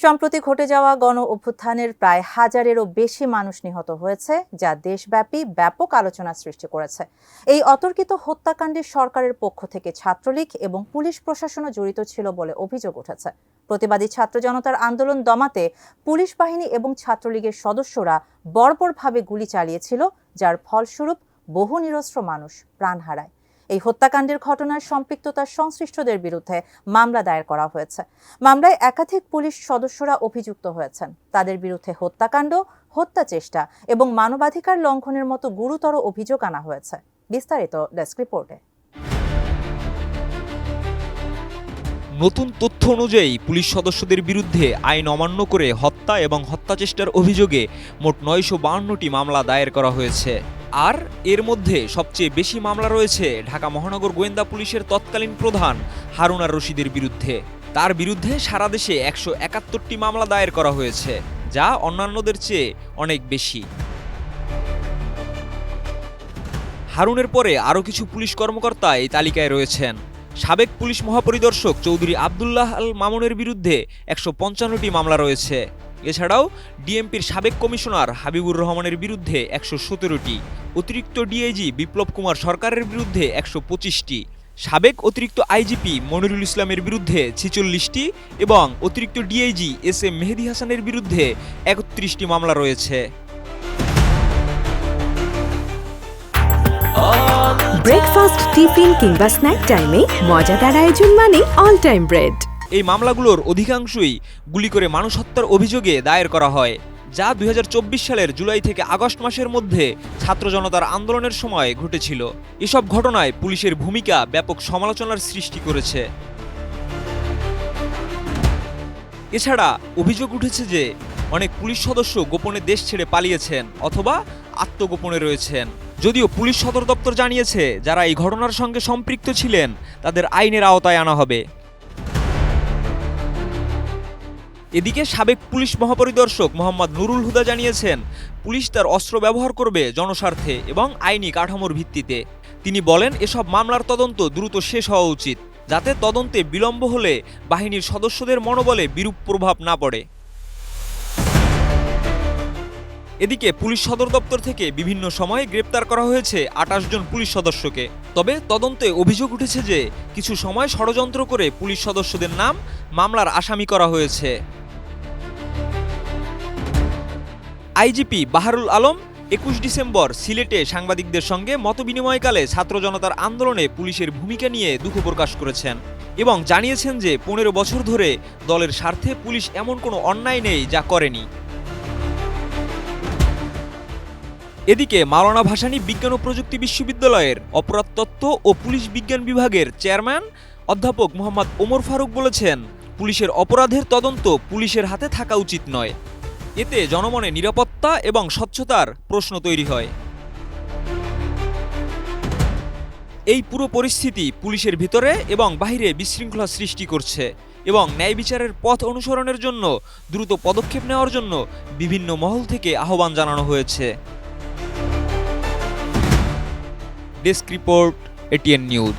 সম্প্রতি ঘটে যাওয়া গণ অভ্যুত্থানের প্রায় হাজারেরও বেশি মানুষ নিহত হয়েছে, যা দেশব্যাপী ব্যাপক আলোচনা সৃষ্টি করেছে। এই অতর্কিত হত্যাকাণ্ডে সরকারের পক্ষ থেকে ছাত্রলীগ এবং পুলিশ প্রশাসনও জড়িত ছিল বলে অভিযোগ উঠেছে। প্রতিবাদী ছাত্র জনতার আন্দোলন দমাতে পুলিশ বাহিনী এবং ছাত্রলীগের সদস্যরা বর্বরভাবে গুলি চালিয়েছিল, যার ফলস্বরূপ বহু নিরস্ত্র মানুষ প্রাণ হারায়। এই হত্যাকাণ্ডের ঘটনার সম্পৃক্ততার সংশ্লিষ্টদের বিরুদ্ধে মামলা দায়ের করা হয়েছে। মামলায় একাধিক পুলিশ সদস্যরা অভিযুক্ত হয়েছেন। তাদের বিরুদ্ধে হত্যাকাণ্ড, হত্যা চেষ্টা এবং মানবাধিকার লঙ্ঘনের মতো গুরুতর অভিযোগ আনা হয়েছে। বিস্তারিত ডেস্ক রিপোর্টে। নতুন তথ্য অনুযায়ী পুলিশ সদস্যদের বিরুদ্ধে আইন অমান্য করে হত্যা এবং হত্যা চেষ্টার অভিযোগে মোট ৯৫২টি মামলা দায়ের করা হয়েছে। আর এর মধ্যে সবচেয়ে বেশি মামলা রয়েছে ঢাকা মহানগর গোয়েন্দা পুলিশের তৎকালীন প্রধান হারুন আর রশিদের বিরুদ্ধে। তার বিরুদ্ধে সারা দেশে ১৭১টি মামলা দায়ের করা হয়েছে, যা অন্যান্যদের চেয়ে অনেক বেশি। হারুনের পরে আরও কিছু পুলিশ কর্মকর্তা এই তালিকায় রয়েছেন। সাবেক পুলিশ মহাপরিদর্শক চৌধুরী আবদুল্লাহ আল মামুনের বিরুদ্ধে ১৫৫টি মামলা রয়েছে। এছাড়াও ডিএমপির সাবেক কমিশনার হাবিবুর রহমানের বিরুদ্ধে ১১৭টি, অতিরিক্ত ডিআইজি বিপ্লব কুমার সরকারের বিরুদ্ধে ১২৫টি, সাবেক অতিরিক্ত আইজিপি মনিরুল ইসলামের বিরুদ্ধে ৪৬টি এবং অতিরিক্ত ডিআইজি এস এম মেহেদী হাসানের বিরুদ্ধে ৩১টি মামলা রয়েছে। ব্রেকফাস্ট, টিফিন কিংবা স্ন্যাক টাইমে মজাদার আয়োজন মানে অল টাইম ব্রেড। এই মামলাগুলোর অধিকাংশই গুলি করে মানুষ হত্যার অভিযোগে দায়ের করা হয়, যা ২০২৪ সালের জুলাই থেকে আগস্ট মাসের মধ্যে ছাত্র জনতার আন্দোলনের সময় ঘটেছিল। এসব ঘটনায় পুলিশের ভূমিকা ব্যাপক সমালোচনার সৃষ্টি করেছে। এছাড়া অভিযোগ উঠেছে যে অনেক পুলিশ সদস্য গোপনে দেশ ছেড়ে পালিয়েছেন অথবা আত্মগোপনে রয়েছেন। যদিও পুলিশ সদর দপ্তর জানিয়েছে, যারা এই ঘটনার সঙ্গে সম্পৃক্ত ছিলেন তাদের আইনের আওতায় আনা হবে। এদিকে সাবেক পুলিশ মহাপরিদর্শক মোহাম্মদ নুরুল হুদা জানিয়েছেন, পুলিশ তার অস্ত্র ব্যবহার করবে জনস্বার্থে এবং আইনি কাঠামোর ভিত্তিতে। তিনি বলেন, এসব মামলার তদন্ত দ্রুত শেষ হওয়া উচিত, যাতে তদন্তে বিলম্ব হলে বাহিনীর সদস্যদের মনোবলে বিরূপ প্রভাব না পড়ে। এদিকে পুলিশ সদর দপ্তর থেকে বিভিন্ন সময়ে গ্রেপ্তার করা হয়েছে ২৮ জন পুলিশ সদস্যকে। তবে তদন্তে অভিযোগ উঠেছে যে কিছু সময় ষড়যন্ত্র করে পুলিশ সদস্যদের নাম মামলার আসামি করা হয়েছে। আইজিপি বাহারুল আলম ২১ ডিসেম্বর সিলেটে সাংবাদিকদের সঙ্গে মতবিনিময়কালে ছাত্র জনতার আন্দোলনে পুলিশের ভূমিকা নিয়ে দুঃখ প্রকাশ করেছেন এবং জানিয়েছেন যে ১৫ বছর ধরে দলের স্বার্থে পুলিশ এমন কোনো অন্যায় নেই যা করেনি। এদিকে মাওলানা ভাসানী বিজ্ঞান ও প্রযুক্তি বিশ্ববিদ্যালয়ের অপরাধতত্ত্ব ও পুলিশ বিজ্ঞান বিভাগের চেয়ারম্যান অধ্যাপক মোহাম্মদ ওমর ফারুক বলেছেন, পুলিশের অপরাধের তদন্ত পুলিশের হাতে থাকা উচিত নয়। এতে জনমনে নিরাপত্তা এবং স্বচ্ছতার প্রশ্ন তৈরি হয়। এই পুরো পরিস্থিতি পুলিশের ভিতরে এবং বাইরে বিশৃঙ্খলা সৃষ্টি করছে এবং ন্যায় বিচারের পথ অনুসরণের জন্য দ্রুত পদক্ষেপ নেওয়ার জন্য বিভিন্ন মহল থেকে আহ্বান জানানো হয়েছে। Desk report, ATN news.